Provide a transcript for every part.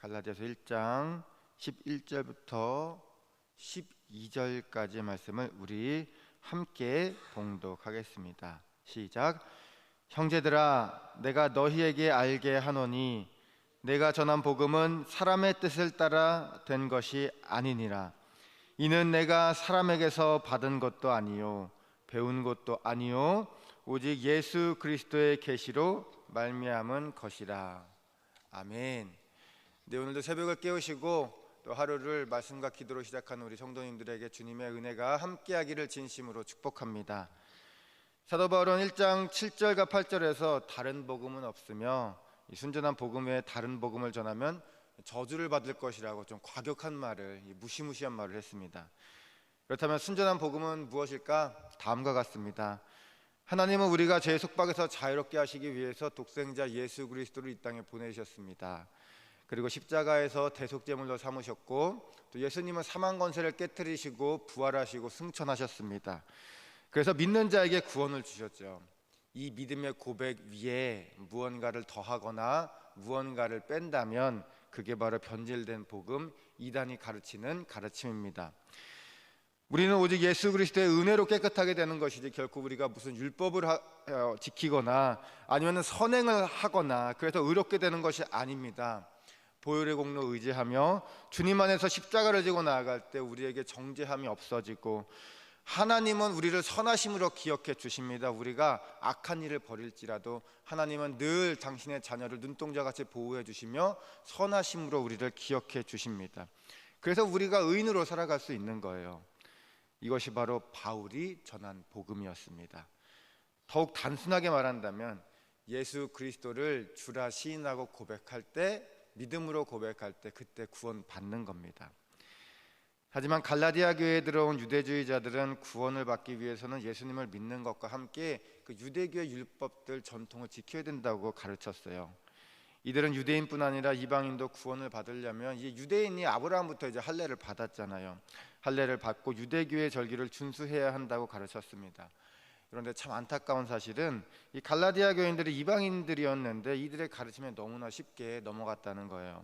갈라디아서 1장 11절부터 12절까지의 말씀을 우리 함께 봉독하겠습니다. 시작. 형제들아, 내가 너희에게 알게 하노니 내가 전한 복음은 사람의 뜻을 따라 된 것이 아니니라. 이는 내가 사람에게서 받은 것도 아니요 배운 것도 아니요 오직 예수 그리스도의 계시로 말미암은 것이라. 아멘. 네, 오늘도 새벽을 깨우시고 또 하루를 말씀과 기도로 시작하는 우리 성도님들에게 주님의 은혜가 함께하기를 진심으로 축복합니다. 사도 바울은 1장 7절과 8절에서 다른 복음은 없으며 순전한 복음 외에 다른 복음을 전하면 저주를 받을 것이라고 좀 과격한 말을, 무시무시한 말을 했습니다. 그렇다면 순전한 복음은 무엇일까? 다음과 같습니다. 하나님은 우리가 죄의 속박에서 자유롭게 하시기 위해서 독생자 예수 그리스도를 이 땅에 보내셨습니다. 그리고 십자가에서 대속제물로 삼으셨고, 또 예수님은 사망 권세를 깨뜨리시고 부활하시고 승천하셨습니다. 그래서 믿는 자에게 구원을 주셨죠. 이 믿음의 고백 위에 무언가를 더하거나 무언가를 뺀다면 그게 바로 변질된 복음, 이단이 가르치는 가르침입니다. 우리는 오직 예수 그리스도의 은혜로 깨끗하게 되는 것이지 결코 우리가 무슨 율법을 지키거나 아니면 선행을 하거나 그래서 의롭게 되는 것이 아닙니다. 보혈의 공로 의지하며 주님 안에서 십자가를 지고 나아갈 때 우리에게 정죄함이 없어지고, 하나님은 우리를 선하심으로 기억해 주십니다. 우리가 악한 일을 벌일지라도 하나님은 늘 당신의 자녀를 눈동자같이 보호해 주시며 선하심으로 우리를 기억해 주십니다. 그래서 우리가 의인으로 살아갈 수 있는 거예요. 이것이 바로 바울이 전한 복음이었습니다. 더욱 단순하게 말한다면 예수 그리스도를 주라 시인하고 고백할 때, 믿음으로 고백할 때 그때 구원 받는 겁니다. 하지만 갈라디아 교회에 들어온 유대주의자들은 구원을 받기 위해서는 예수님을 믿는 것과 함께 그 유대교의 율법들 전통을 지켜야 된다고 가르쳤어요. 이들은 유대인뿐 아니라 이방인도 구원을 받으려면 이 유대인이 아브라함부터 이제 할례를 받았잖아요. 할례를 받고 유대교의 절기를 준수해야 한다고 가르쳤습니다. 그런데 참 안타까운 사실은 이 갈라디아 교인들이 이방인들이었는데 이들의 가르침에 너무나 쉽게 넘어갔다는 거예요.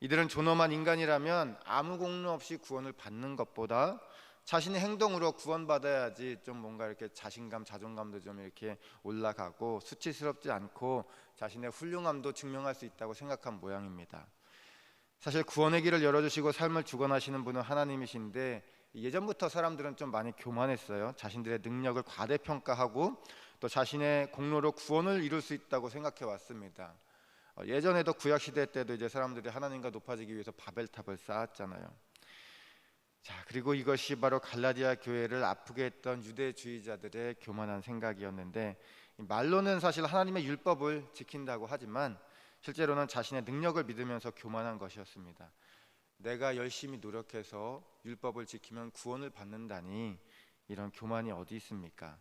이들은 존엄한 인간이라면 아무 공로 없이 구원을 받는 것보다 자신의 행동으로 구원받아야지 좀 뭔가 이렇게 자신감, 자존감도 좀 이렇게 올라가고 수치스럽지 않고 자신의 훌륭함도 증명할 수 있다고 생각한 모양입니다. 사실 구원의 길을 열어주시고 삶을 주관하시는 분은 하나님이신데 예전부터 사람들은 좀 많이 교만했어요. 자신들의 능력을 과대평가하고 또 자신의 공로로 구원을 이룰 수 있다고 생각해 왔습니다. 예전에도 구약시대 때도 이제 사람들이 하나님과 높아지기 위해서 바벨탑을 쌓았잖아요. 자, 그리고 이것이 바로 갈라디아 교회를 아프게 했던 유대주의자들의 교만한 생각이었는데, 말로는 사실 하나님의 율법을 지킨다고 하지만 실제로는 자신의 능력을 믿으면서 교만한 것이었습니다. 내가 열심히 노력해서 율법을 지키면 구원을 받는다니, 이런 교만이 어디 있습니까?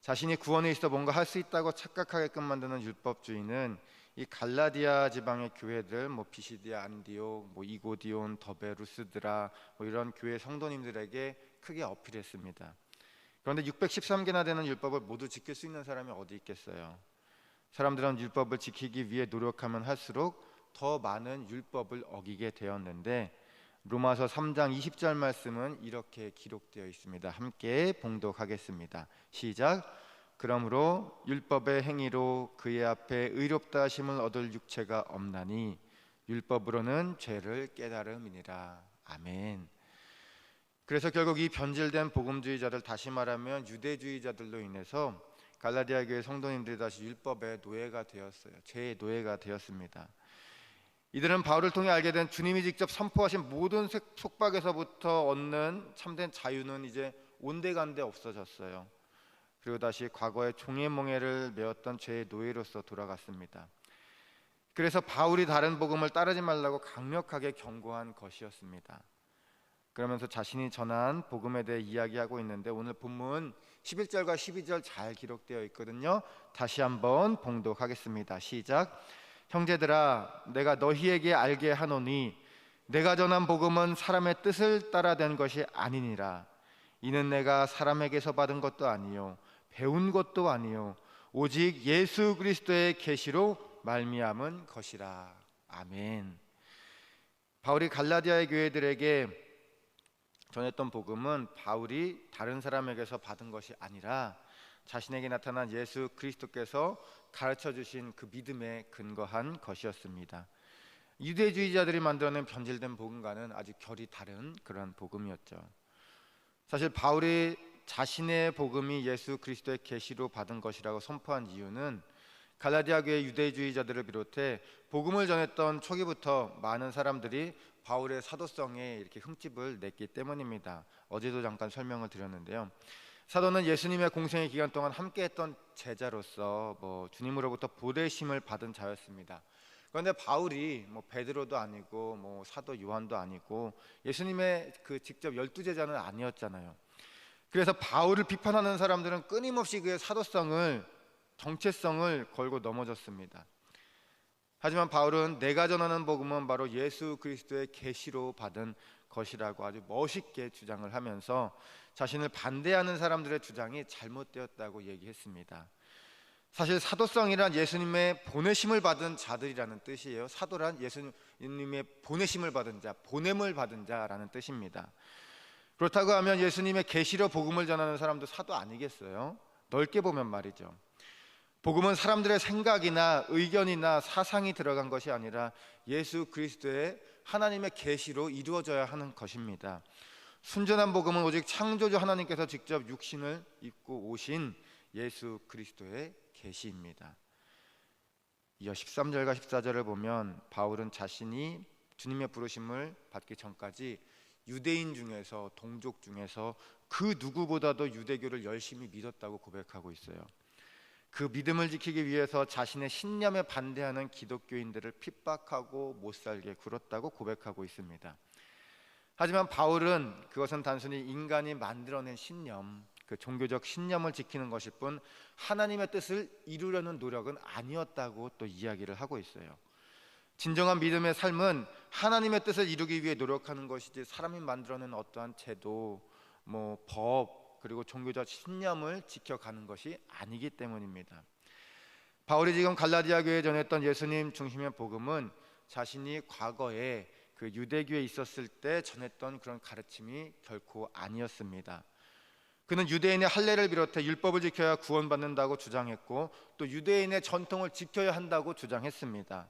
자신이 구원에 있어 뭔가 할 수 있다고 착각하게끔 만드는 율법주의는 이 갈라디아 지방의 교회들, 피시디아, 안디옥, 이고디온, 더베, 루스드라 이런 교회 성도님들에게 크게 어필했습니다. 그런데 613개나 되는 율법을 모두 지킬 수 있는 사람이 어디 있겠어요? 사람들은 율법을 지키기 위해 노력하면 할수록 더 많은 율법을 어기게 되었는데, 로마서 3장 20절 말씀은 이렇게 기록되어 있습니다. 함께 봉독하겠습니다. 시작. 그러므로 율법의 행위로 그의 앞에 의롭다 하심을 얻을 육체가 없나니 율법으로는 죄를 깨달음이니라. 아멘. 그래서 결국 이 변질된 복음주의자들, 다시 말하면 유대주의자들로 인해서 갈라디아 교회 성도님들이 다시 율법의 노예가 되었어요. 죄의 노예가 되었습니다. 이들은 바울을 통해 알게 된 주님이 직접 선포하신 모든 속박에서부터 얻는 참된 자유는 이제 온데간데 없어졌어요. 그리고 다시 과거의 종의 몽해를 메었던 죄의 노예로서 돌아갔습니다. 그래서 바울이 다른 복음을 따르지 말라고 강력하게 경고한 것이었습니다. 그러면서 자신이 전한 복음에 대해 이야기하고 있는데, 오늘 본문 11절과 12절 잘 기록되어 있거든요. 다시 한번 봉독하겠습니다. 시작. 형제들아, 내가 너희에게 알게 하노니 내가 전한 복음은 사람의 뜻을 따라 된 것이 아니니라. 이는 내가 사람에게서 받은 것도 아니요 배운 것도 아니요 오직 예수 그리스도의 계시로 말미암은 것이라. 아멘. 바울이 갈라디아의 교회들에게 전했던 복음은 바울이 다른 사람에게서 받은 것이 아니라 자신에게 나타난 예수 그리스도께서 가르쳐 주신 그 믿음에 근거한 것이었습니다. 유대주의자들이 만들어낸 변질된 복음과는 아주 결이 다른 그런 복음이었죠. 사실 바울이 자신의 복음이 예수 그리스도의 계시로 받은 것이라고 선포한 이유는 갈라디아 교회 유대주의자들을 비롯해 복음을 전했던 초기부터 많은 사람들이 바울의 사도성에 이렇게 흠집을 냈기 때문입니다. 어제도 잠깐 설명을 드렸는데요. 사도는 예수님의 공생의 기간 동안 함께했던 제자로서 주님으로부터 보내심을 받은 자였습니다. 그런데 바울이 베드로도 아니고 사도 요한도 아니고 예수님의 그 직접 12제자는 아니었잖아요. 그래서 바울을 비판하는 사람들은 끊임없이 그의 사도성을, 정체성을 걸고 넘어졌습니다. 하지만 바울은 내가 전하는 복음은 바로 예수 그리스도의 계시로 받은 것이라고 아주 멋있게 주장을 하면서 자신을 반대하는 사람들의 주장이 잘못되었다고 얘기했습니다. 사실 사도성이란 예수님의 보내심을 받은 자들이라는 뜻이에요. 사도란 예수님의 보내심을 받은 자, 보냄을 받은 자라는 뜻입니다. 그렇다고 하면 예수님의 계시로 복음을 전하는 사람도 사도 아니겠어요? 넓게 보면 말이죠. 복음은 사람들의 생각이나 의견이나 사상이 들어간 것이 아니라 예수 그리스도의 하나님의 계시로 이루어져야 하는 것입니다. 순전한 복음은 오직 창조주 하나님께서 직접 육신을 입고 오신 예수 그리스도의 계시입니다. 이어 13절과 14절을 보면 바울은 자신이 주님의 부르심을 받기 전까지 유대인 중에서, 동족 중에서 그 누구보다도 유대교를 열심히 믿었다고 고백하고 있어요. 그 믿음을 지키기 위해서 자신의 신념에 반대하는 기독교인들을 핍박하고 못살게 굴었다고 고백하고 있습니다. 하지만 바울은 그것은 단순히 인간이 만들어낸 신념, 그 종교적 신념을 지키는 것일 뿐 하나님의 뜻을 이루려는 노력은 아니었다고 또 이야기를 하고 있어요. 진정한 믿음의 삶은 하나님의 뜻을 이루기 위해 노력하는 것이지 사람이 만들어낸 어떠한 제도, 법, 그리고 종교적 신념을 지켜가는 것이 아니기 때문입니다. 바울이 지금 갈라디아 교회에 전했던 예수님 중심의 복음은 자신이 과거에 그 유대교에 있었을 때 전했던 그런 가르침이 결코 아니었습니다. 그는 유대인의 할례를 비롯해 율법을 지켜야 구원받는다고 주장했고 또 유대인의 전통을 지켜야 한다고 주장했습니다.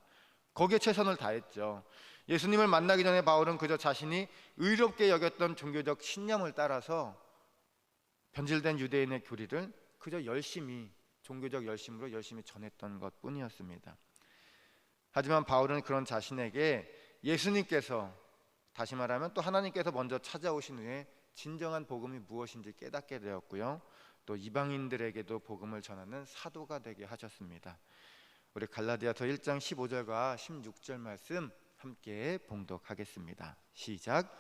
거기에 최선을 다했죠. 예수님을 만나기 전에 바울은 그저 자신이 의롭게 여겼던 종교적 신념을 따라서 변질된 유대인의 교리를 그저 종교적 열심으로 열심히 전했던 것 뿐이었습니다. 하지만 바울은 그런 자신에게 예수님께서, 다시 말하면 또 하나님께서 먼저 찾아오신 후에 진정한 복음이 무엇인지 깨닫게 되었고요, 또 이방인들에게도 복음을 전하는 사도가 되게 하셨습니다. 우리 갈라디아서 1장 15절과 16절 말씀 함께 봉독하겠습니다. 시작.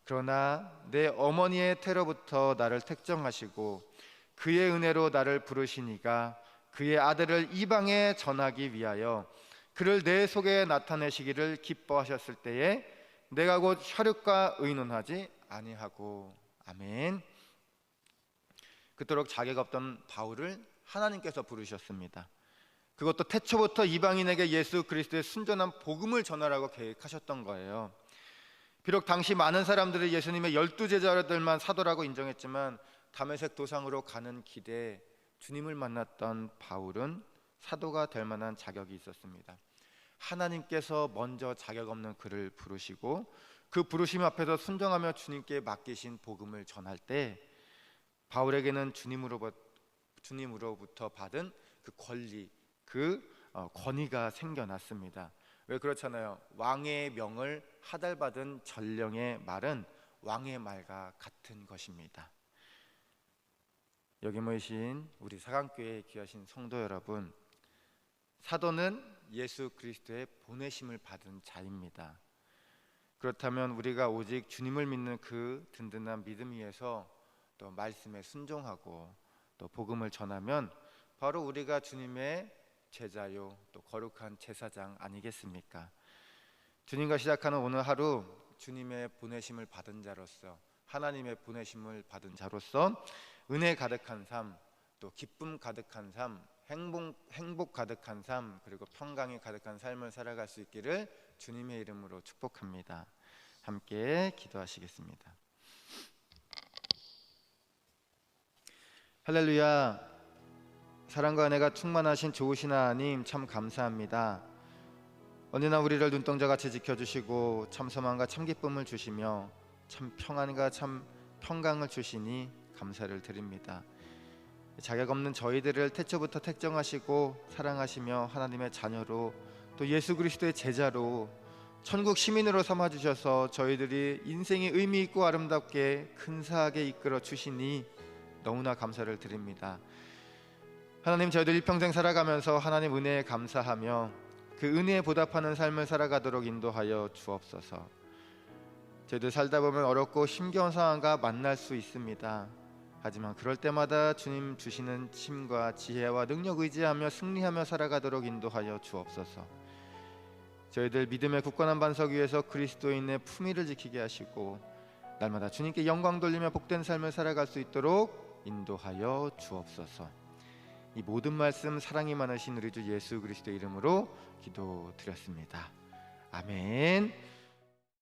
그러나 내 어머니의 태로부터 나를 택정하시고 그의 은혜로 나를 부르시니가 그의 아들을 이방에 전하기 위하여 그를 내 속에 나타내시기를 기뻐하셨을 때에 내가 곧 혈육과 의논하지 아니하고. 아멘. 그토록 자격 없던 바울을 하나님께서 부르셨습니다. 그것도 태초부터 이방인에게 예수 그리스도의 순전한 복음을 전하라고 계획하셨던 거예요. 비록 당시 많은 사람들이 예수님의 12제자들만 사도라고 인정했지만 다메섹 도상으로 가는 길에 주님을 만났던 바울은 사도가 될 만한 자격이 있었습니다. 하나님께서 먼저 자격 없는 그를 부르시고 그 부르심 앞에서 순종하며 주님께 맡기신 복음을 전할 때 바울에게는 주님으로부터 받은 그 권리, 권위가 생겨났습니다. 왜 그렇잖아요. 왕의 명을 하달받은 전령의 말은 왕의 말과 같은 것입니다. 여기 모이신 우리 사강교회에 귀하신 성도 여러분, 사도는 예수 그리스도의 보내심을 받은 자입니다. 그렇다면 우리가 오직 주님을 믿는 그 든든한 믿음 위에서 또 말씀에 순종하고 또 복음을 전하면 바로 우리가 주님의 제자요 또 거룩한 제사장 아니겠습니까? 주님과 시작하는 오늘 하루 주님의 보내심을 받은 자로서, 하나님의 보내심을 받은 자로서 은혜 가득한 삶, 또 기쁨 가득한 삶, 행복 가득한 삶, 그리고 평강이 가득한 삶을 살아갈 수 있기를 주님의 이름으로 축복합니다. 함께 기도하시겠습니다. 할렐루야. 사랑과 은혜가 충만하신 좋으신 하나님, 참 감사합니다. 언제나 우리를 눈동자같이 지켜주시고 참 소망과 참 기쁨을 주시며 참 평안과 참 평강을 주시니 감사를 드립니다. 자격 없는 저희들을 태초부터 택정하시고 사랑하시며 하나님의 자녀로, 또 예수 그리스도의 제자로, 천국 시민으로 삼아주셔서 저희들이 인생이 의미 있고 아름답게 근사하게 이끌어 주시니 너무나 감사를 드립니다. 하나님, 저희들 일평생 살아가면서 하나님 은혜에 감사하며 그 은혜에 보답하는 삶을 살아가도록 인도하여 주옵소서. 저희들 살다 보면 어렵고 힘겨운 상황과 만날 수 있습니다. 하지만 그럴 때마다 주님 주시는 힘과 지혜와 능력 의지하며 승리하며 살아가도록 인도하여 주옵소서. 저희들 믿음의 굳건한 반석 위에서 그리스도인의 품위를 지키게 하시고 날마다 주님께 영광 돌리며 복된 삶을 살아갈 수 있도록 인도하여 주옵소서. 이 모든 말씀 사랑이 많으신 우리 주 예수 그리스도 이름으로 기도드렸습니다. 아멘.